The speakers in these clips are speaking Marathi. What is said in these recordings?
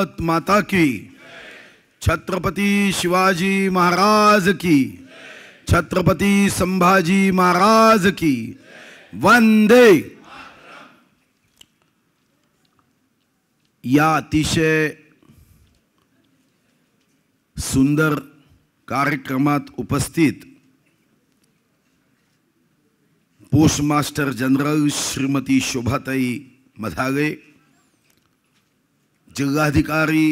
भारत माता की, छत्रपती शिवाजी महाराज की, छत्रपती संभाजी महाराज की, वंदे। या अतिशय सुंदर कार्यक्रमात उपस्थित पोस्टमास्टर जनरल श्रीमती शोभाताई मधागे, जिल्हाधिकारी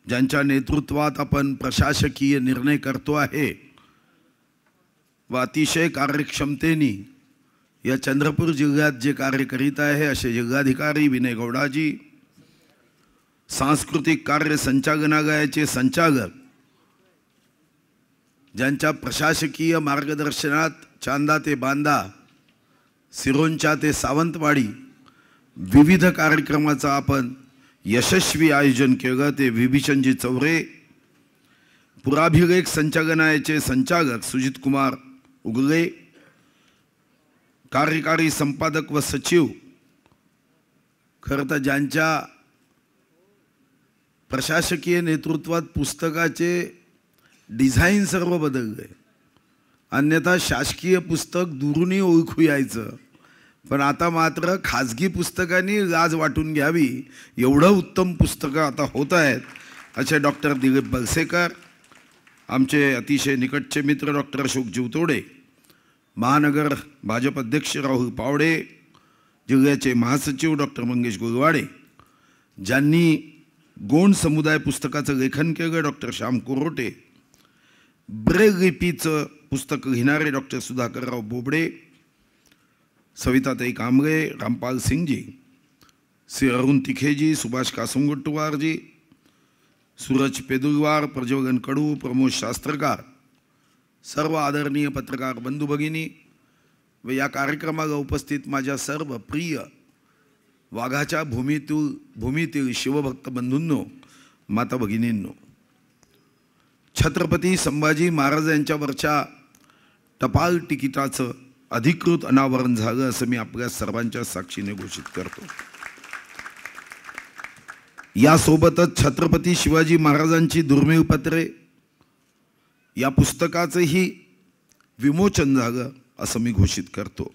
ज्यांच्या नेतृत्वात आपण प्रशासकीय निर्णय करतो आहे व अतिशय कार्यक्षमतेने या चंद्रपूर जिल्ह्यात जे कार्य करीत आहे असे जिल्हाधिकारी विनय गौडाजी, सांस्कृतिक कार्य संचालनालयाचे संचालक ज्यांच्या प्रशासकीय मार्गदर्शनात चांदा ते बांदा, सिरोंचा ते सावंतवाडी विविध कार्यक्रमाचं आपण यशस्वी आयोजन केलं ते विभीषणजी चौरे, पुराभिलेख संचालनालयाचे संचालक सुजित कुमार उगले, कार्यकारी संपादक व सचिव, खरं तर ज्यांच्या प्रशासकीय नेतृत्वात पुस्तकाचे डिझाईन सर्व बदलले, अन्यथा शासकीय पुस्तक दुरूनही ओळखू यायचं, पण आता मात्र खाजगी पुस्तकांनी लाज वाटून घ्यावी एवढं उत्तम पुस्तकं आता होत आहेत असे डॉक्टर दिलीप बलसेकर, आमचे अतिशय निकटचे मित्र डॉक्टर अशोक जीवतोडे, महानगर भाजप अध्यक्ष राहुल पावडे, जिल्ह्याचे महासचिव डॉक्टर मंगेश गुलवाडे, ज्यांनी गोंड समुदाय पुस्तकाचं लेखन केलं डॉक्टर श्याम कोरोटे, ब्रेल लिपीचं पुस्तक लिहिणारे डॉक्टर सुधाकरराव बोबडे, सविताताई कांबळे, रामपाल सिंगजी, श्री अरुण तिखेजी, सुभाष कासुंगट्टुवारजी, सूरज पेदुलवार, प्रज्वलन कडू, प्रमोद शास्त्रकार, सर्व आदरणीय पत्रकार बंधू भगिनी व या कार्यक्रमाला उपस्थित माझ्या सर्व प्रिय वाघाच्या भूमीतील शिवभक्त बंधूंनो, माता भगिनींनो, छत्रपती संभाजी महाराज यांच्यावरच्या टपाल तिकिटाचं अधिकृत अनावरण झालं असं मी आपल्या सर्वांच्या साक्षीने घोषित करतो। यासोबतच छत्रपती शिवाजी महाराजांची दुर्मिळ पत्रे या पुस्तकाचंही विमोचन झालं असं मी घोषित करतो।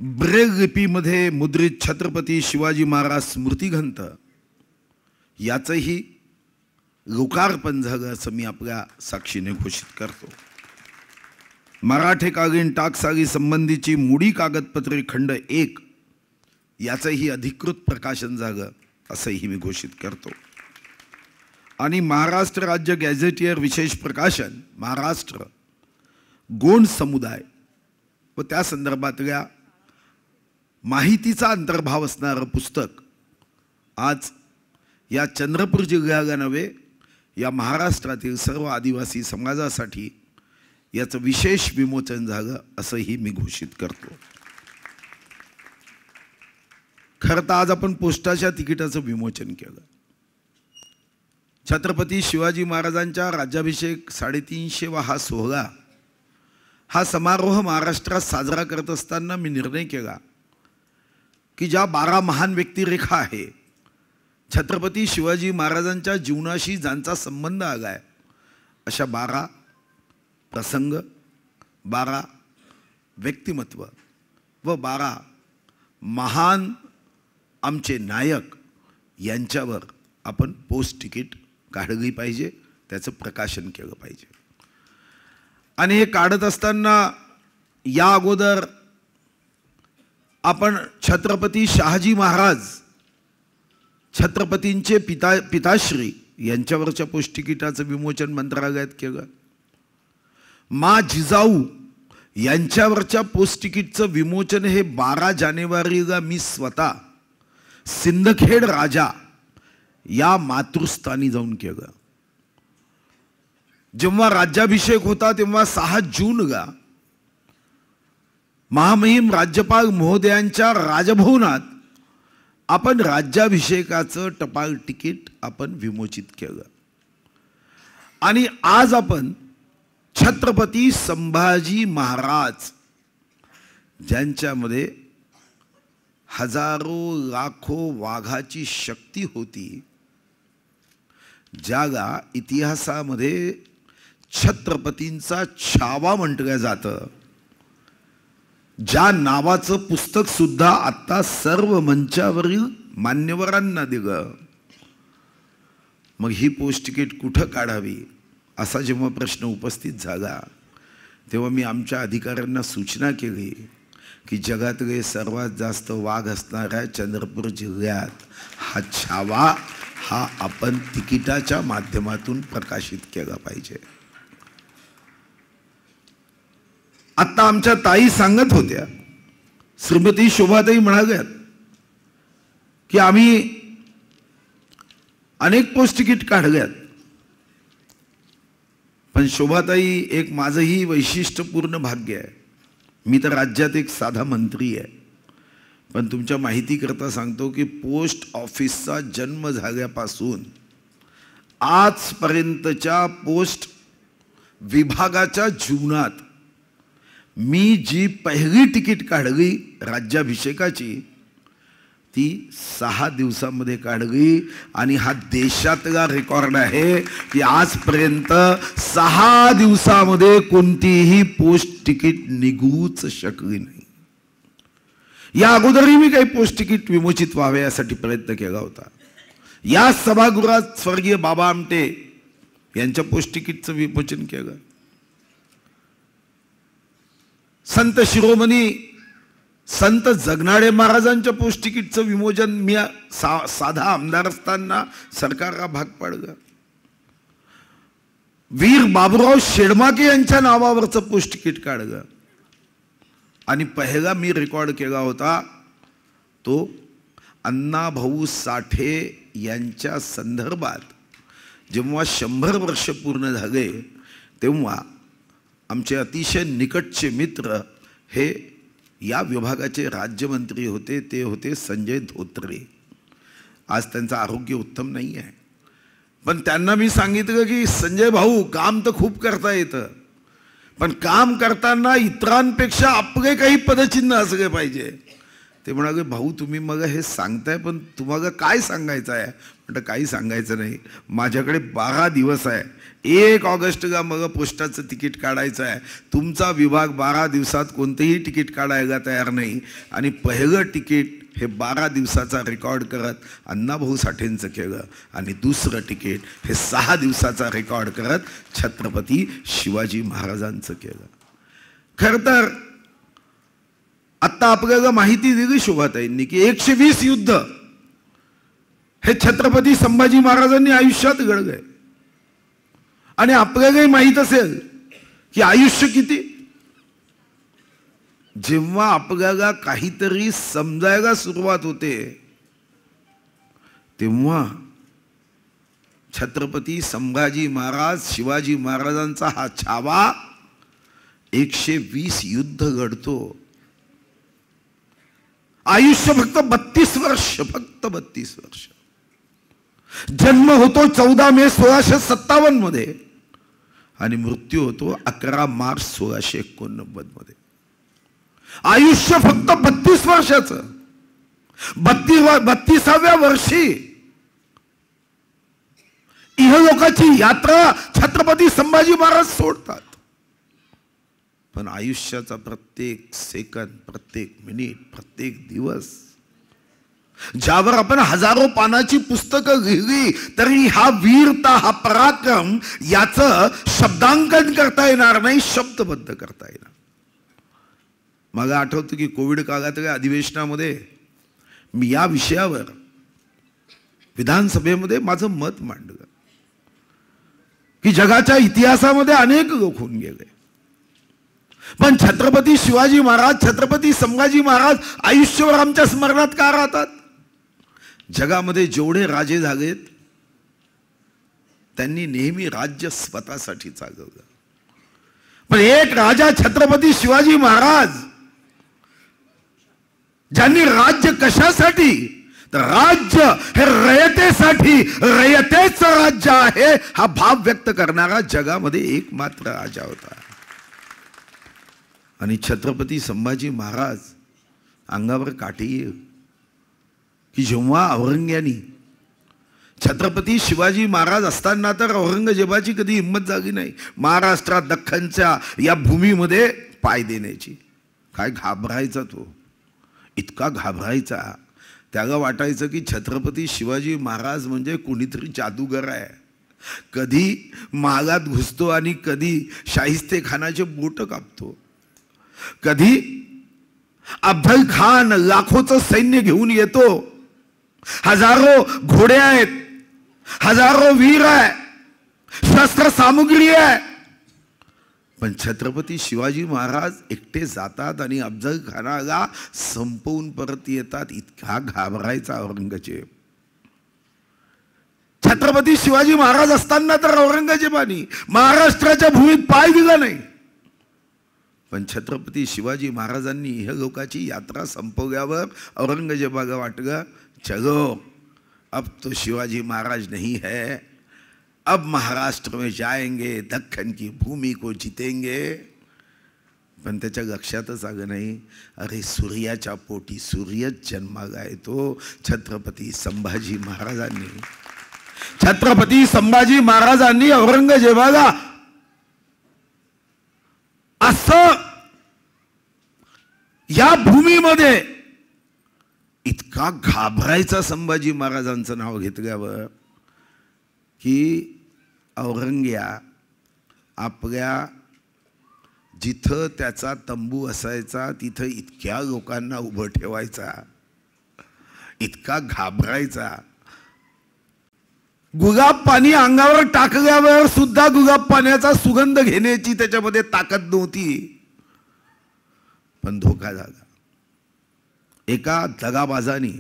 ब्रेल लिपीमध्ये मुद्रित छत्रपती शिवाजी महाराज स्मृतिग्रंथ याचंही लोकार्पण झालं असं मी आपल्या साक्षीने घोषित करतो। मराठेकालीन टाकसाली संबंधीची मुडी कागदपत्रे खंड 1 याचंही अधिकृत प्रकाशन झालं असंही मी घोषित करतो। आणि महाराष्ट्र राज्य गॅझेटियर विशेष प्रकाशन महाराष्ट्र गोंड समुदाय व त्या संदर्भातल्या माहितीचा अंतर्भाव असणारं पुस्तक आज या चंद्रपूर जिल्ह्याला नव्हे या महाराष्ट्रातील सर्व आदिवासी समाजासाठी याचं विशेष विमोचन झालं असंही मी घोषित करतो। खरं तर आज आपण पोस्टाच्या तिकिटाचं विमोचन केलं। छत्रपती शिवाजी महाराजांच्या राज्याभिषेक 350वा हा सोहळा, हा समारोह महाराष्ट्रात साजरा करत असताना मी निर्णय केला की ज्या 12 महान व्यक्तिरेखा आहे छत्रपती शिवाजी महाराजांच्या जीवनाशी ज्यांचा संबंध आलाय अशा 12 प्रसंग, 12 व्यक्तिमत्व व 12 महान आमचे नायक यांच्यावर आपण पोस्ट तिकीट काढली पाहिजे, त्याचं प्रकाशन केलं पाहिजे। आणि हे काढत असताना या अगोदर आपण छत्रपती शहाजी महाराज, छत्रपतींचे पिताश्री यांच्यावरच्या पोस्ट तिकिटाचं विमोचन मंत्रालयात केलं। मा जिजाऊ यांच्यावरच्या पोस्ट तिकीटचं विमोचन हे 12 जानेवारीला मी स्वतः सिंदखेड राजा या मातृस्थानी जाऊन केलं। जेव्हा राज्याभिषेक होता तेव्हा 6 जूनला महामहिम राज्यपाल महोदयांच्या राजभवनात आपण राज्याभिषेकाचं टपाल तिकीट आपण विमोचित केलं। आणि आज आपण छत्रपती संभाजी महाराज ज्यांच्यामध्ये हजारो लाखो वाघाची शक्ती होती, ज्याला इतिहासामध्ये छत्रपतींचा छावा म्हटलं जातं, ज्या नावाचं पुस्तक सुद्धा आता सर्व मंचावरील मान्यवरांना दिलं. मग ही पोस्ट तिकीट कुठं काढावी असा जेव्हा प्रश्न उपस्थित झाला, तेव्हा मी आमच्या अधिकाऱ्यांना सूचना केली की जगातले सर्वात जास्त वाघ असणाऱ्या चंद्रपूर जिल्ह्यात हा छावा हा आपण तिकिटाच्या माध्यमातून प्रकाशित केला पाहिजे. आता आमच्या ताई सांगत होत्या, श्रीमती शोभाताई म्हणाल्यात की आम्ही अनेक पोस्ट तिकीट काढल्यात, पण शोभाताई एक माझंही वैशिष्ट्यपूर्ण भाग्य आहे. मी तर राज्यात एक साधा मंत्री आहे, पण तुमच्या माहितीकरता सांगतो की पोस्ट ऑफिसचा जन्म झाल्यापासून आजपर्यंतच्या पोस्ट विभागाच्या जीवनात मी जी पहिली तिकीट काढली राज्याभिषेकाची, ती 6 दिवसांमध्ये काढली. आणि हा देशातला रेकॉर्ड आहे की आजपर्यंत 6 दिवसामध्ये कोणतीही पोस्ट तिकीट निघूच शकली नाही. या अगोदरही मी काही पोस्ट तिकीट विमोचित व्हावे यासाठी प्रयत्न केला होता. या सभागृहात स्वर्गीय बाबा आमटे यांच्या पोस्ट तिकीटचं विमोचन केलं. संत शिरोमणी संत जगनाडे महाराजांच्या पोस्ट तिकीटचं विमोचन मी साधा आमदार असताना सरकारला भाग पाडलं. वीर बाबूराव शेडमाके यांच्या नावावरचं पोस्ट तिकीट काढलं. आणि पहिला मी रेकॉर्ड केला होता तो अण्णाभाऊ साठे यांच्या संदर्भात जेव्हा 100 वर्ष पूर्ण झाले, तेव्हा आमचे अतिशय निकटचे मित्र हे या विभागाचे राज्यमंत्री होते, ते होते संजय धोत्रे. आज त्यांचं आरोग्य उत्तम नाही आहे, पण त्यांना मी सांगितलं की संजय भाऊ, काम तर खूप करता येतं, पण काम करताना इतरांपेक्षा आपले काही पदचिन्ह असले पाहिजे. ते म्हणाले, भाऊ तुम्ही मग हे सांगताय, पण तुम्हाला काय सांगायचं आहे? म्हटलं काही सांगायचं नाही, माझ्याकडे 12 दिवस आहे. 1 ऑगस्टला मग पोस्टाचं तिकीट काढायचं आहे. तुमचा विभाग 12 दिवसात कोणतेही तिकीट काढायला तयार नाही. आणि पहिलं तिकीट हे 12 दिवसाचा रेकॉर्ड करत अण्णाभाऊ साठेंचं केलं, आणि दुसरं तिकीट हे 6 दिवसाचा रेकॉर्ड करत छत्रपती शिवाजी महाराजांचं केलं. खरं तर आता आपल्याला माहिती दिली शोभाताईंनी की 120 युद्ध हे छत्रपती संभाजी महाराजांनी आयुष्यात घडलंय. आणि आपल्यालाही माहीत असेल की आयुष्य किती. जेव्हा आपल्याला काहीतरी समजायला सुरुवात होते, तेव्हा छत्रपती संभाजी महाराज शिवाजी महाराजांचा हा छावा 120 युद्ध घडतो. आयुष्य फक्त 32 वर्ष, फक्त 32 वर्ष. जन्म होतो 14 मे 1657 मध्ये आणि मृत्यू होतो 11 मार्च 1689 मध्ये. आयुष्य फक्त 32 वर्षाचं. 32व्या वर्षी इहलोकाची यात्रा छत्रपती संभाजी महाराज सोडतात. पण आयुष्याचा प्रत्येक सेकंद, प्रत्येक मिनिट, प्रत्येक दिवस, ज्यावर आपण हजारो पानाची पुस्तकं लिहिली तरी हा वीरता, हा पराक्रम याचं शब्दांकन करता येणार नाही, शब्दबद्ध करता येणार. मला आठवतं की कोविड काळातल्या अधिवेशनामध्ये मी या विषयावर विधानसभेमध्ये माझं मत मांडलं की जगाच्या इतिहासामध्ये अनेक लोक होऊन गेले, पण छत्रपती शिवाजी महाराज, छत्रपती संभाजी महाराज आयुष्यभर आमच्या स्मरणात का राहतात? जगामध्ये जेवढे राजे झालेत त्यांनी नेहमी राज्य स्वतःसाठी चालवलं, पण एक राजा छत्रपती शिवाजी महाराज ज्यांनी राज्य कशासाठी, तर राज्य हे रयतेसाठी, रयतेचं राज्य आहे हा भाव व्यक्त करणारा जगामध्ये एकमात्र राजा होता. आणि छत्रपती संभाजी महाराज अंगावर काठी येईल की जेव्हा औरंग्यानी छत्रपती शिवाजी महाराज असताना तर औरंगजेबाची कधी हिंमत झाली नाही महाराष्ट्रात दख्खनच्या या भूमीमध्ये पाय देण्याची. काय घाबरायचा तो, इतका घाबरायचा. त्याला वाटायचं की छत्रपती शिवाजी महाराज म्हणजे कोणीतरी जादूगर आहे. कधी महागात घुसतो आणि कधी शाहिस्ते खानाचे बोट कापतो. कधी अफजल खान लाखोचं सैन्य घेऊन येतो, हजारो घोडे आहेत, हजारो वीर आहे, शस्त्र सामुग्री आहे, पण छत्रपती शिवाजी महाराज एकटे जातात आणि अफजल खानाला संपवून परत येतात. इतका घाबरायचा औरंगजेब. छत्रपती शिवाजी महाराज असताना तर औरंगजेबानी महाराष्ट्राच्या भूमीत पाय दिला नाही, पण छत्रपती शिवाजी महाराजांनी ह्या लोकाची यात्रा संपवल्यावर औरंगजेबाला वाटलं चलो अब तो शिवाजी महाराज नहीं है, अब महाराष्ट्र में जाएंगे, दक्खन की भूमि को जीतेंगे. पण त्याच्या लक्षातच आलं नाही अरे सूर्याच्या पोटी सूर्यच जन्माला येतो. छत्रपती संभाजी महाराजांनी औरंगजेबाला असं या भूमीमध्ये इतका घाबरायचा संभाजी महाराजांचं नाव घेतल्यावर की औरंग्या आपल्या जिथं त्याचा तंबू असायचा तिथं इतक्या लोकांना उभं ठेवायचा, इतका घाबरायचा. गुलाब पाणी अंगावर टाकल्यावर सुद्धा गुलाब पाण्याचा सुगंध घेण्याची त्याच्यामध्ये ताकद नव्हती. पण धोका झाला. एका दगाबाजाने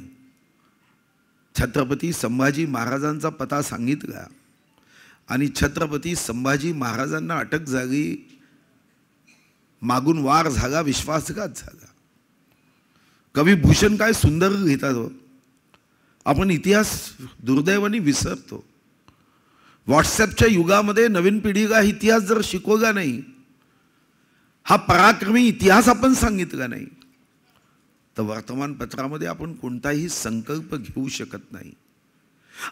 छत्रपती संभाजी महाराजांचा पत्ता सांगितला आणि छत्रपती संभाजी महाराजांना अटक झाली. मागून वार झाला, विश्वासघात झाला. कवी भूषण काय सुंदर लिहितात हो. आपण इतिहास दुर्दैवाने विसरतो. व्हॉट्सॲपच्या युगामध्ये नवीन पिढीला इतिहास जर शिकवला नाही, हा पराक्रमी इतिहास आपण सांगितला नाही, तर वर्तमानपत्रामध्ये आपण कोणताही संकल्प घेऊ शकत नाही.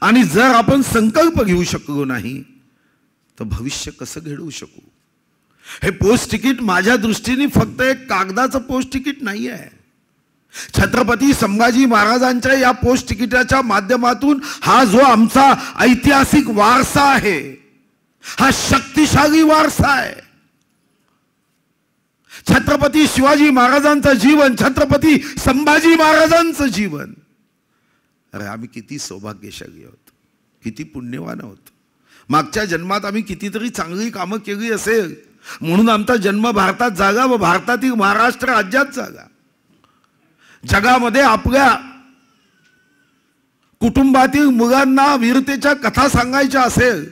आणि जर आपण संकल्प घेऊ शकलो नाही तर भविष्य कसं घडवू शकू. हे पोस्ट तिकीट माझ्या दृष्टीने फक्त एक कागदाचं पोस्ट तिकीट नाही आहे. छत्रपती संभाजी महाराजांच्या या पोस्ट तिकिटाच्या माध्यमातून हा जो आमचा ऐतिहासिक वारसा आहे, हा शक्तिशाली वारसा आहे. छत्रपती शिवाजी महाराजांचं जीवन, छत्रपती संभाजी महाराजांचं जीवन. अरे आम्ही किती सौभाग्यशाली आहोत, किती पुण्यवान आहोत. मागच्या जन्मात आम्ही कितीतरी चांगली कामं केली असेल म्हणून आमचा जन्म भारतात झाला व भारतातील महाराष्ट्र राज्यात झाला. जगामध्ये आपल्या कुटुंबातील मुलांना वीरतेच्या कथा सांगायच्या असेल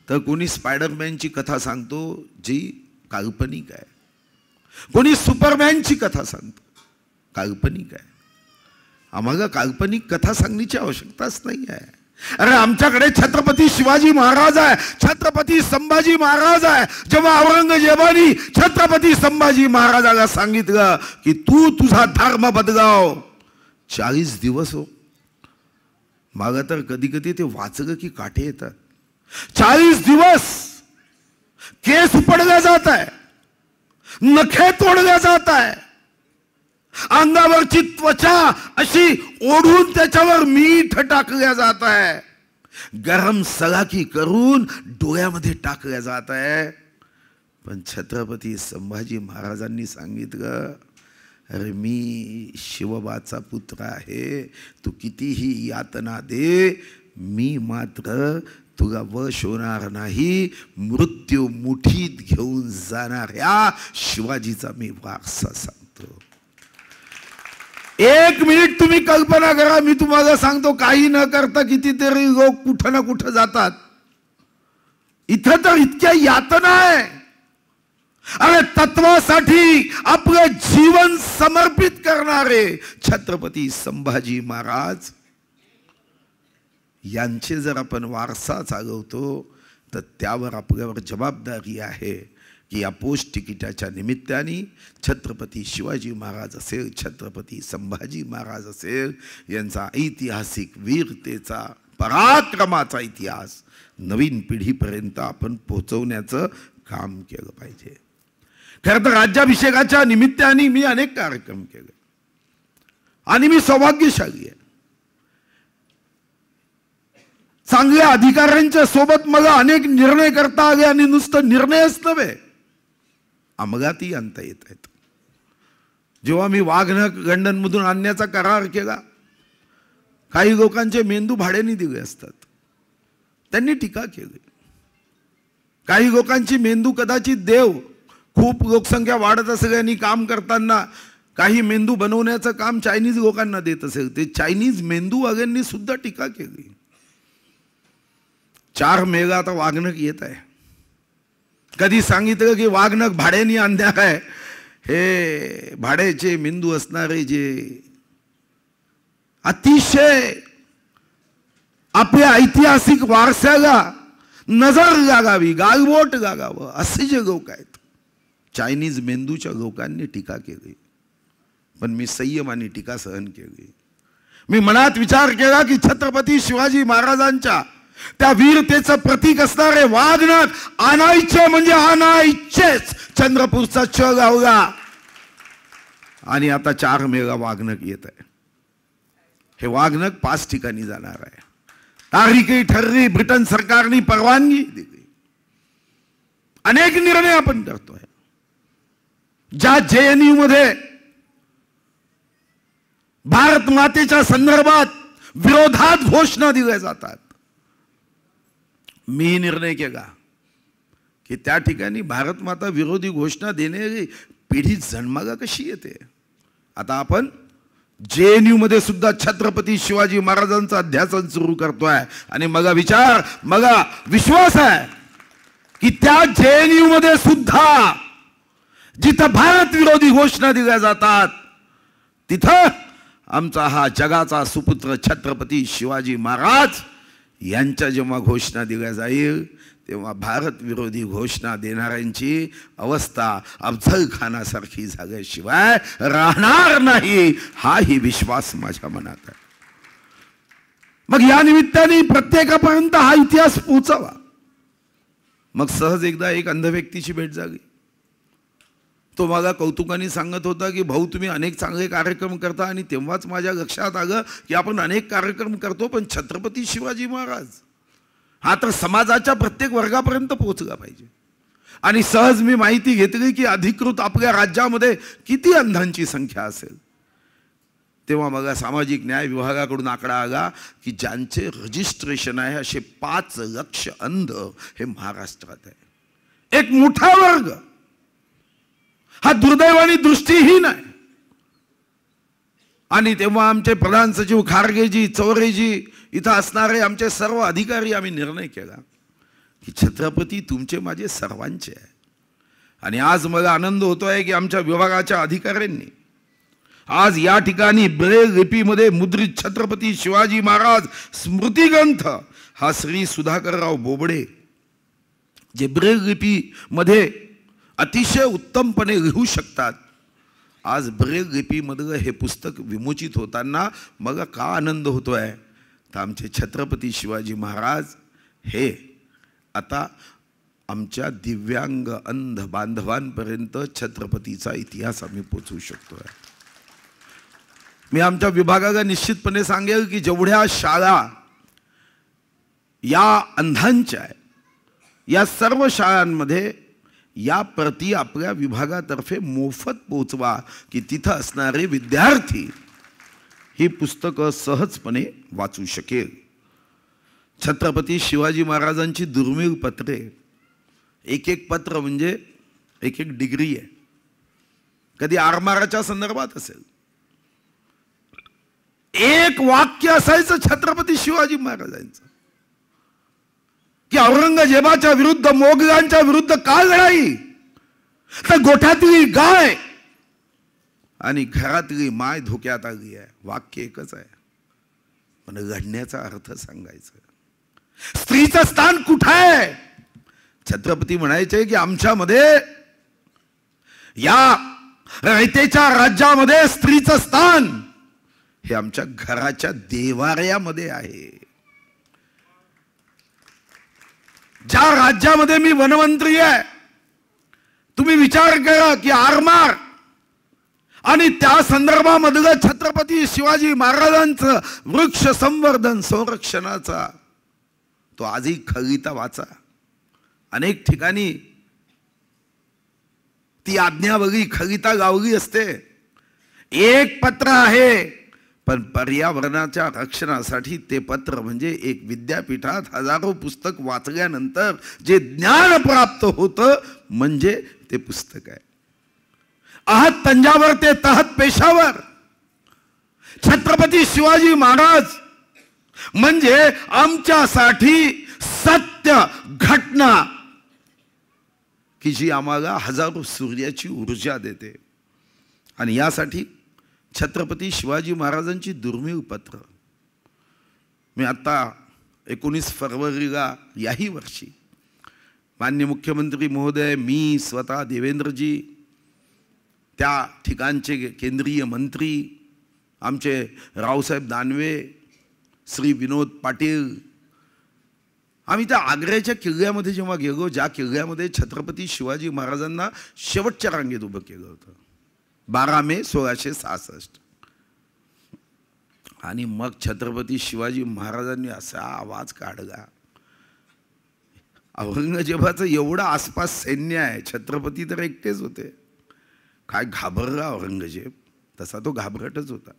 तर कोणी स्पायडरमॅनची कथा सांगतो जी काल्पनिक आहे, कोणी सुपरमॅनची कथा सांगतो काल्पनिक आहे. आम्हाला काल्पनिक कथा सांगण्याची आवश्यकताच नाही आहे. अरे आमच्याकडे छत्रपती शिवाजी महाराज आहे, छत्रपती संभाजी महाराज आहे. जेव्हा औरंगजेबाने छत्रपती संभाजी महाराजाला सांगितलं की तू तुझा धर्म बदलाव, 40 दिवस हो. मागा तर कधी कधी ते वाचलं की काटे येतात. 40 दिवस केस उपडला जात आहे, नखे तोडल्या जात आहे, अंगावरची त्वचा अशी ओढून त्याच्यावर मीठ टाकल्या जात आहे, गरम सलाकी करून डोळ्यामध्ये टाकल्या जात आहे. पण छत्रपती संभाजी महाराजांनी सांगितलं अरे मी शिवबाचा पुत्र आहे, तू कितीही यातना दे, मी मात्र तुला वश होणार नाही. मृत्यू मुठीत घेऊन जाणाऱ्या शिवाजीचा मी वारसा सांगतो. 1 मिनिट तुम्ही कल्पना करा, मी तुम्हाला सांगतो काही न करता कितीतरी लोक कुठं ना कुठं जातात. इथं तर इतक्या यातना आहे. अरे तत्वासाठी आपलं जीवन समर्पित करणारे छत्रपती संभाजी महाराज यांचे जर आपण वारसा चालवतो तर त्यावर आपल्यावर जबाबदारी आहे. की या पोस्ट तिकिटाच्या निमित्ताने छत्रपती शिवाजी महाराज असेल, छत्रपती संभाजी महाराज असेल, यांचा ऐतिहासिक वीरतेचा पराक्रमाचा इतिहास नवीन पिढीपर्यंत आपण पोहोचवण्याचं काम केलं पाहिजे. खरं तर राज्याभिषेकाच्या निमित्ताने मी अनेक कार्यक्रम केले आणि मी सौभाग्यशाली आहे. चांगल्या अधिकाऱ्यांच्या सोबत मला अनेक निर्णय करता आले आणि नुसतं निर्णयच नव्हे, अंमलातही आणता येत आहेत. जेव्हा मी वाघनख लंडनमधून आणण्याचा करार केला, काही लोकांचे मेंदू भाड्याने दिले असतात, त्यांनी टीका केली. काही लोकांची मेंदू कदाचित देव, खूप लोकसंख्या वाढत असल्याने काम करताना काही मेंदू बनवण्याचं काम चायनीज लोकांना देत असेल, ते चायनीज मेंदू वाल्यांनी सुद्धा टीका केली. 4 मेला आता वाघनख येत आहे. कधी सांगितलं की वाघनख भाड्याने आणण्या आहे, हे भाड्याचे मेंदू असणारे जे अतिशय आपल्या ऐतिहासिक वारशाला नजर लागावी, गालबोट लागावं असे जे लोक आहेत, चायनीज मेंदूच्या लोकांनी टीका केली. पण मी संयम आणि टीका सहन केली. मी मनात विचार केला की छत्रपती शिवाजी महाराजांच्या त्या वीरतेचं प्रतीक असणारे वाघनख आणायचे म्हणजे आणायचेच. चंद्रपूरचा च गावला आणि आता 4 मेला वाघनख येत आहे. हे वाघनख 5 ठिकाणी जाणार आहे. तारीखही ठरली, ब्रिटन सरकारने परवानगी दिली. अनेक निर्णय आपण करतोय. ज्या JNU मध्ये भारत मातेच्या संदर्भात विरोधात घोषणा दिल्या जातात, मी निर्णय केला की त्या ठिकाणी भारत माता विरोधी घोषणा देणारी पिढी जन्माला कशी येते. आता आपण JNU मध्ये सुद्धा छत्रपती शिवाजी महाराजांचा अध्यासन सुरू करतोय आणि मला विश्वास आहे की त्या JNU मध्ये सुद्धा जिथं भारत विरोधी घोषणा दिल्या जातात, तिथं आमचा हा जगाचा सुपुत्र छत्रपती शिवाजी महाराज यांच्या जेव्हा घोषणा दिल्या जाईल, तेव्हा भारत विरोधी घोषणा देणाऱ्यांची अवस्था अफजल खानासारखी झाल्याशिवाय राहणार नाही, हाही विश्वास माझ्या मनात आहे. मग या निमित्ताने प्रत्येकापर्यंत हा इतिहास पोहोचावा. मग सहज एकदा एक अंध व्यक्तीची भेट झाली. तो मला कौतुकाने सांगत होता की भाऊ, तुम्ही अनेक चांगले कार्यक्रम करता. आणि तेव्हाच माझ्या लक्षात आलं की आपण अनेक कार्यक्रम करतो, पण छत्रपती शिवाजी महाराज हा तर समाजाच्या प्रत्येक वर्गापर्यंत पोहोचला पाहिजे. आणि सहज मी माहिती घेतली की अधिकृत आपल्या राज्यामध्ये किती अंधांची संख्या असेल. तेव्हा मला सामाजिक न्याय विभागाकडून आकडा आला की ज्यांचे रजिस्ट्रेशन आहे असे 5 लाख अंध हे महाराष्ट्रात आहे. एक मोठा वर्ग. हा दुर्दैवानी दृष्टीहीन आहे. आणि तेव्हा आमचे प्रधान सचिव खारगेजी, चौरेजी, इथं असणारे आमचे सर्व अधिकारी, आम्ही निर्णय केला की छत्रपती तुमचे माझे सर्वांचे आहे. आणि आज मला आनंद होतोय की आमच्या विभागाच्या अधिकाऱ्यांनी आज या ठिकाणी ब्रेल लिपीमध्ये मुद्रित छत्रपती शिवाजी महाराज स्मृतिग्रंथ हा श्री सुधाकरराव बोबडे जे ब्रेल लिपीमध्ये अतिशय उत्तमपणे लिहू शकतात, आज ब्रेल लिपीमधलं हे पुस्तक विमोचित होताना मला का आनंद होतोय, तर आमचे छत्रपती शिवाजी महाराज हे आता आमच्या दिव्यांग अंध बांधवांपर्यंत छत्रपतीचा इतिहास आम्ही पोचवू शकतोय. मी आमच्या विभागाला निश्चितपणे सांगेल की जेवढ्या शाळा या अंधांच्या आहे, या सर्व शाळांमध्ये या प्रती आपल्या विभागातर्फे मोफत पोचवा की तिथं असणारे विद्यार्थी ही पुस्तकं सहजपणे वाचू शकेल. छत्रपती शिवाजी महाराजांची दुर्मिळ पत्रे, एक पत्र म्हणजे एक डिग्री आहे. कधी आरमाराच्या संदर्भात असेल, एक वाक्य असायचं छत्रपती शिवाजी महाराजांचं की औरंगजेबाच्या विरुद्ध, मोगलांच्या विरुद्ध का लढाई, तर गोठ्यातली गाय आणि घरातली माय धोक्यात आली आहे. वाक्य एकच आहे, पण लढण्याचा अर्थ सांगायचं. स्त्रीचं स्थान कुठं आहे? छत्रपती म्हणायचे की आमच्यामध्ये या रयतेच्या राज्यामध्ये स्त्रीचं स्थान हे आमच्या घराच्या देवाऱ्यामध्ये आहे. ज्या राज्यामध्ये मी वनमंत्री आहे, तुम्ही विचार करा की आरमार आणि त्या संदर्भामधलं छत्रपती शिवाजी महाराजांचं वृक्ष संवर्धन संरक्षणाचा तो आजही खगिता वाचा. अनेक ठिकाणी ती आज्ञावली खगिता गावली असते. एक पत्र आहे, पण पर्यावरणाच्या रक्षणासाठी ते पत्र म्हणजे एक विद्यापीठात हजारो पुस्तक वाचल्यानंतर जे ज्ञान प्राप्त होतं म्हणजे ते पुस्तक आहे. आहत तंजावर ते तहत पेशावर छत्रपती शिवाजी महाराज म्हणजे आमच्यासाठी सत्य घटना की जी आम्हाला हजारो सूर्याची ऊर्जा देते. आणि यासाठी छत्रपती शिवाजी महाराजांची दुर्मिळ पत्र मी आता 19 फरवरीला याही वर्षी माननीय मुख्यमंत्री महोदय, मी स्वतः, देवेंद्रजी, त्या ठिकाणचे केंद्रीय मंत्री, आमचे रावसाहेब दानवे, श्री विनोद पाटील, आम्ही त्या आग्र्याच्या किल्ल्यामध्ये जेव्हा गेलो, ज्या किल्ल्यामध्ये छत्रपती शिवाजी महाराजांना शेवटच्या रांगेत उभं केलं होतं 12 मे 1666. आणि मग छत्रपती शिवाजी महाराजांनी असा आवाज काढला, औरंगजेबाचं एवढं आसपास सैन्य आहे, छत्रपती तर एकटेच होते, काय घाबरला औरंगजेब, तसा तो घाबरटच होता.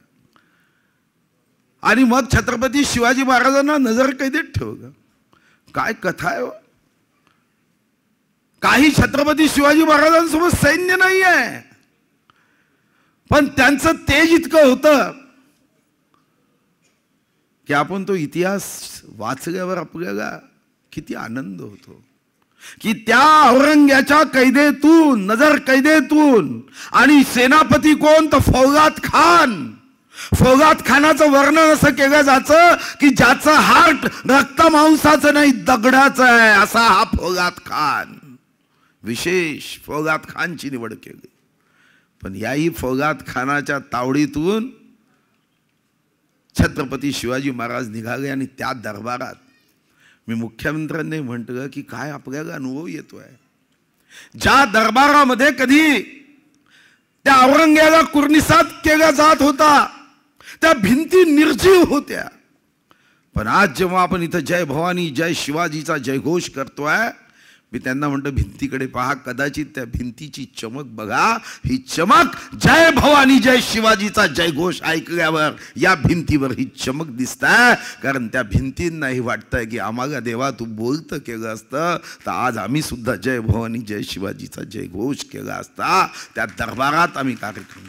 आणि मग छत्रपती शिवाजी महाराजांना नजर कैदेत ठेवलं. काय कथा आहे. काही छत्रपती शिवाजी महाराजांसोबत सैन्य नाही आहे, पण त्यांचं तेज इतकं होतं की आपण तो इतिहास वाचल्यावर आपल्याला किती आनंद होतो की त्या औरंग्याच्या कैदेतून, नजर कैदेतून, आणि सेनापती कोण तर फौगात खान. फौगात खानाचं वर्णन असं केलं जातं की ज्याचं हार्ट रक्त मांसाचं नाही दगडाचं आहे, असा हा फौगात खान. विशेष फौगात खानची निवड केली. पण याही फौगात खानाच्या तावडीतून छत्रपती शिवाजी महाराज निघाले. आणि त्या दरबारात मी मुख्यमंत्र्यांनी म्हटलं की काय आपल्याला अनुभव येतोय. ज्या दरबारामध्ये कधी त्या औरंग्याला कुर्निसात केला जात होता, त्या भिंती निर्जीव होत्या, पण आज जेव्हा आपण इथं जय भवानी जय शिवाजीचा जयघोष करतोय, मी त्यांना म्हणतो भिंतीकडे पहा, कदाचित त्या भिंतीची चमक बघा. ही चमक जय भवानी जय शिवाजीचा जयघोष ऐकल्यावर या भिंतीवर ही चमक दिसताय. कारण त्या भिंतींनाही वाटतंय की आम्हाला देवा तू बोलतं केलं असतं तर आज आम्ही सुद्धा जय भवानी जय शिवाजीचा जयघोष केला असता. त्या दरबारात आम्ही कार्यक्रम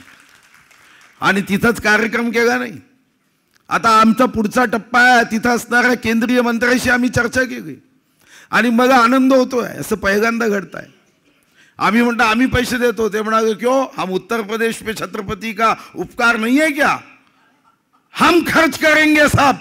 आणि तिथंच कार्यक्रम केला नाही. आता आमचा पुढचा टप्पा आहे, तिथं असणाऱ्या केंद्रीय मंत्र्यांशी आम्ही चर्चा केली आणि मला आनंद होतोय. असं पहिल्यांदा घडताय. आम्ही म्हणतो आम्ही पैसे देतो, ते म्हणाले क्यों, हम उत्तर प्रदेश पे छत्रपति का उपकार नहीं है क्या, हम खर्च करेंगे सब,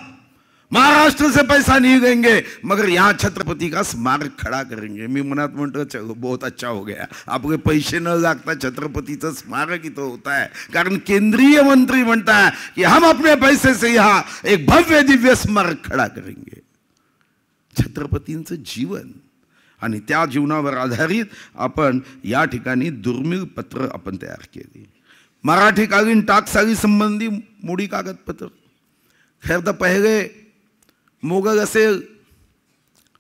महाराष्ट्र से पैसा नहीं देंगे मगर यहाँ छत्रपति का स्मारक खड़ा करेंगे. मी मनात म्हणतो चलो बहुत अच्छा हो गया, आपके पैसे न लागता छत्रपतीचं स्मारक इथं होता है. कारण केंद्रीय मंत्री म्हणता है कि हम अपने पैसे से यहाँ एक भव्य दिव्य स्मारक खड़ा करेंगे. छत्रपतींचं जीवन आणि त्या जीवनावर आधारित आपण या ठिकाणी दुर्मिळ पत्र आपण तयार केली. मराठी कालीन टाकसाली संबंधी मोडी कागदपत्र. खैर तर पहिले मोगल असेल,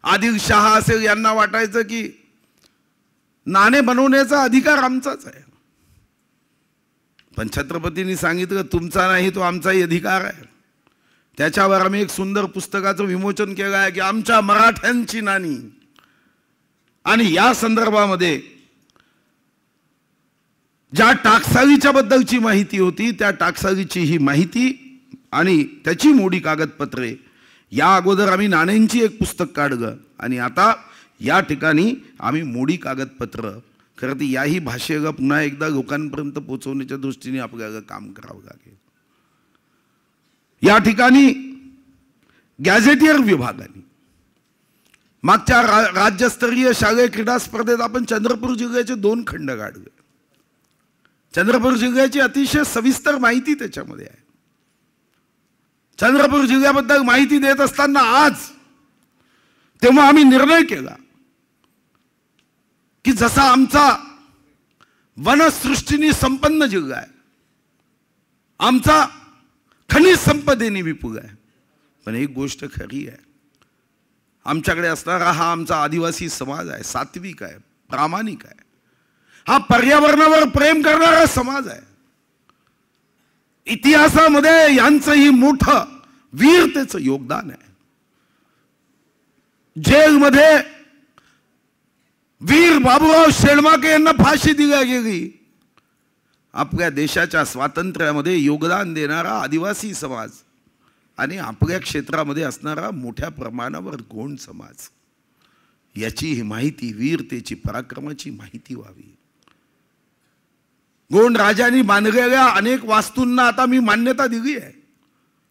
आदिलशाह असेल, यांना वाटायचं की नाणे बनवण्याचा अधिकार आमचाच आहे. पण छत्रपतींनी सांगितलं तुमचा नाही तो आमचाही अधिकार आहे. त्याच्यावर आम्ही एक सुंदर पुस्तकाचं विमोचन केलं आहे की आमच्या मराठ्यांची नाणी. आणि या संदर्भामध्ये ज्या टाकसालीच्या बद्दलची माहिती होती त्या टाकसालीची ही माहिती आणि त्याची मोडी कागदपत्रे. या अगोदर आम्ही नाण्यांची एक पुस्तक काढलं आणि आता या ठिकाणी आम्ही मोडी कागदपत्र. खरं तर याही भाषेला पुन्हा एकदा लोकांपर्यंत पोहोचवण्याच्या दृष्टीने आपल्याला काम करावं लागेल. या ठिकाणी गॅझेटियर विभागाने मागच्या राज्यस्तरीय शालेय क्रीडा स्पर्धेत आपण चंद्रपूर जिल्ह्याचे 2 खंड काढले. चंद्रपूर जिल्ह्याची अतिशय सविस्तर माहिती त्याच्यामध्ये आहे. चंद्रपूर जिल्ह्याबद्दल माहिती देत असताना आज तेव्हा आम्ही निर्णय केला की जसा आमचा वनसृष्टीने संपन्न जिल्हा आहे, आमचा खनिज संपदेने विपुल आहे, पण एक गोष्ट खरी आहे, आमच्याकडे असणारा हा आमचा आदिवासी समाज आहे, सात्विक आहे, प्रामाणिक आहे, हा पर्यावरणावर प्रेम करणारा समाज आहे. इतिहासामध्ये यांचंही मोठं वीरतेचं योगदान आहे. जेलमध्ये वीर बाबूराव शेळमाके यांना फाशी दिली गेली. आपल्या देशाच्या स्वातंत्र्यामध्ये योगदान देणारा आदिवासी समाज आणि आपल्या क्षेत्रामध्ये असणारा मोठ्या प्रमाणावर गोंड समाज, याची ही माहिती, वीरतेची, पराक्रमाची माहिती व्हावी. गोंड राजांनी बांधलेल्या अनेक वास्तूंना आता मी मान्यता दिली आहे.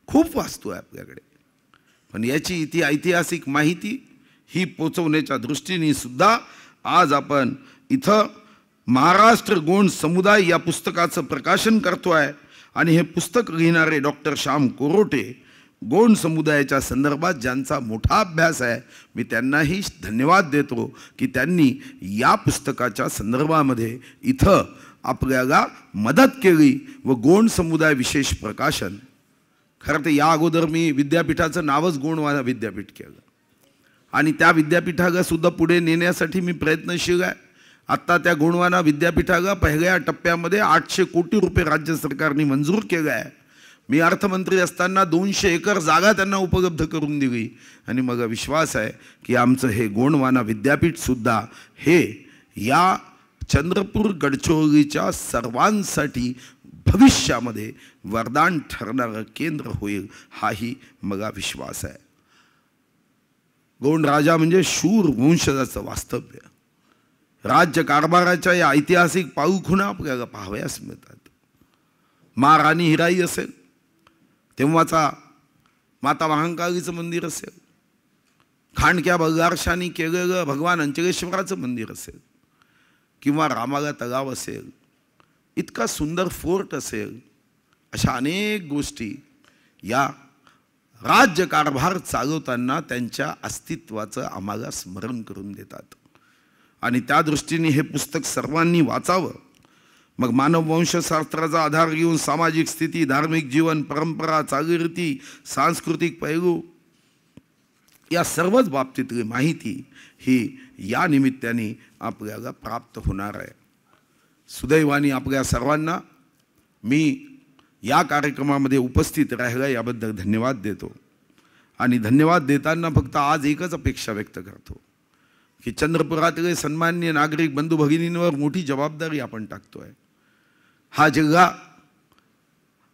खूप वास्तू आहे आपल्याकडे, पण याची ऐतिहासिक माहिती ही पोचवण्याच्या दृष्टीने सुद्धा आज आपण इथं महाराष्ट्र गोंड समुदाय या पुस्तकाचं प्रकाशन करतोय. आणि हे पुस्तक लिहिणारे डॉक्टर श्याम कोरोटे, गोंड समुदायाच्या संदर्भात ज्यांचा मोठा अभ्यास आहे, मी त्यांनाही धन्यवाद देतो की त्यांनी या पुस्तकाच्या संदर्भामध्ये इथं आपल्याला मदत केली व गोंड समुदाय विशेष प्रकाशन. खरं तर या अगोदर मी विद्यापीठाचं नावच गोंडवाना विद्यापीठ केलं आणि त्या विद्यापीठाला सुद्धा पुढे नेण्यासाठी मी प्रयत्नशील आहे. आत्ता त्या गोंडवाना विद्यापीठाला पहिल्या टप्प्यामध्ये 800 कोटी रुपये राज्य सरकारने मंजूर केले आहे. मी अर्थमंत्री असताना 200 एकर जागा त्यांना उपलब्ध करून दिली आणि मला विश्वास आहे की आमचं हे गोंडवाना विद्यापीठसुद्धा हे या चंद्रपूर गडचिरोलीच्या सर्वांसाठी भविष्यामध्ये वरदान ठरणारं केंद्र होईल, हाही मला विश्वास आहे. गोंड राजा म्हणजे शूर वंशजाचं वास्तव्य. राज्य कारभाराच्या या ऐतिहासिक पाऊलखुणा आपल्याला पाहावयास मिळतात. महाराणी हिराई असेल, तेव्हाचा माता महाकालीचं मंदिर असेल, खांडक्या बगारशांनी केलेलं भगवान अंचलेश्वराचं मंदिर असेल, किंवा रामाला तलाव असेल, इतका सुंदर फोर्ट असेल, अशा अनेक गोष्टी या राज्य कारभार चालवताना त्यांच्या अस्तित्वाचं आम्हाला स्मरण करून देतात. आणि त्या दृष्टीने हे पुस्तक सर्वांनी वाचावं. मग मानववंशशास्त्राचा आधार घेऊन सामाजिक स्थिती, धार्मिक जीवन, परंपरा, चालीरीती, सांस्कृतिक पैलू या सर्वच बाबतीतली माहिती ही या निमित्ताने आपल्याला प्राप्त होणार आहे. सुदैवाने आपल्या सर्वांना मी या कार्यक्रमामध्ये उपस्थित राहिला याबद्दल धन्यवाद देतो. आणि धन्यवाद देताना फक्त आज एकच अपेक्षा व्यक्त करतो की चंद्रपुरातले सन्माननीय नागरिक बंधू भगिनींवर मोठी जबाबदारी आपण टाकतोय. हा जिल्हा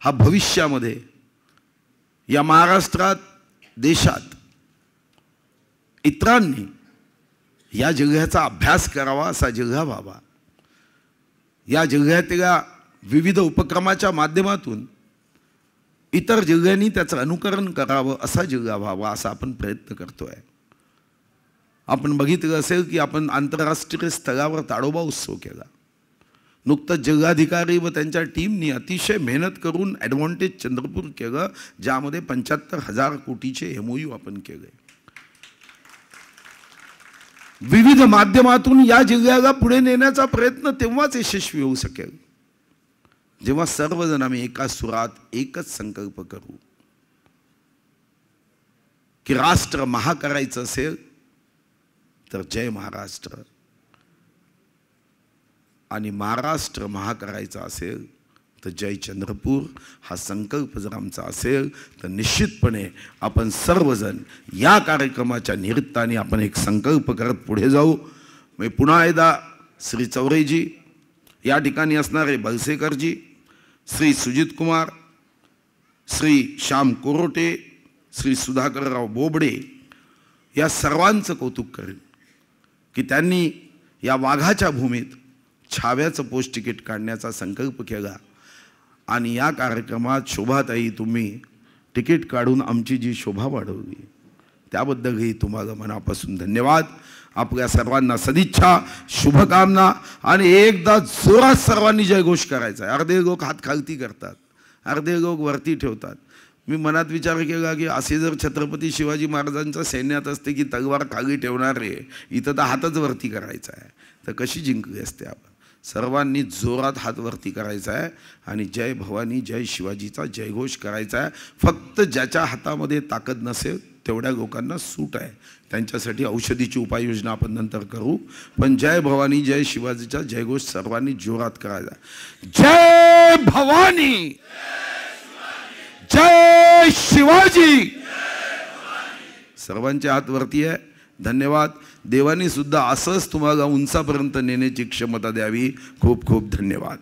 हा भविष्यामध्ये या महाराष्ट्रात, देशात इतरांनी या जिल्ह्याचा अभ्यास करावा असा जिल्हा व्हावा. या जिल्ह्यातल्या विविध उपक्रमाच्या माध्यमातून इतर जिल्ह्यांनी त्याचं अनुकरण करावं असा जिल्हा व्हावा असा आपण प्रयत्न करतोय. आपण बघितलं असेल की आपण आंतरराष्ट्रीय स्तरावर ताडोबा उत्सव केला. नुकतंच जिल्हाधिकारी व त्यांच्या टीमनी अतिशय मेहनत करून ॲडव्हान्टेज चंद्रपूर केलं, ज्यामध्ये 75,000 कोटीचे MOU आपण केले. विविध माध्यमातून या जिल्ह्याला पुढे नेण्याचा प्रयत्न तेव्हाच यशस्वी होऊ शकेल जेव्हा सर्वजण आम्ही एका सुरात एकच संकल्प करू की राष्ट्र महा करायचं असेल तर जय महाराष्ट्र, आणि महाराष्ट्र महा करायचा असेल तर जय चंद्रपूर हा संकल्प जर आमचा असेल तर निश्चितपणे आपण सर्वजण या कार्यक्रमाच्या निमित्ताने आपण एक संकल्प करत पुढे जाऊ. मी पुन्हा एकदा श्री चौरेजी, या ठिकाणी असणारे बलसेकरजी, श्री सुजित कुमार, श्री श्याम कोरोटे, श्री सुधाकरराव बोबडे या सर्वांचं कौतुक करेन की त्यांनी या वाघाच्या भूमीत छाव्याचं पोस्ट तिकीट काढण्याचा संकल्प केला. आणि या कार्यक्रमात शोभाताई तुम्ही तिकीट काढून आमची जी शोभा वाढवली त्याबद्दलही तुम्हाला मनापासून धन्यवाद. आपल्या सर्वांना सदिच्छा, शुभकामना आणि एकदा जोरात सर्वांनी जयघोष करायचा आहे. अर्धे लोक हात खालती करतात, अर्धे लोक वरती ठेवतात. मी मनात विचार केला की असे जर छत्रपती शिवाजी महाराजांच्या सैन्यात असते की तलवार खाली ठेवणारे, इथं तर हातच वरती करायचा आहे, तर कशी जिंकली असते आपण. सर्वांनी जोरात हात वरती करायचा आहे आणि जय भवानी जय शिवाजीचा जयघोष करायचा आहे. फक्त ज्याच्या हातामध्ये ताकद नसेल तेवढ्या लोकांना सूट आहे, त्यांच्यासाठी औषधीची उपाययोजना आपण नंतर करू. पण जय भवानी जय शिवाजीचा जयघोष सर्वांनी जोरात करायचा. जय भवानी जय शिवाजी. सर्वांचे हात वरती आहे. धन्यवाद. देवानी सुद्धा असंच तुम्हाला उंचापर्यंत नेण्याची क्षमता द्यावी. खूप खूप धन्यवाद.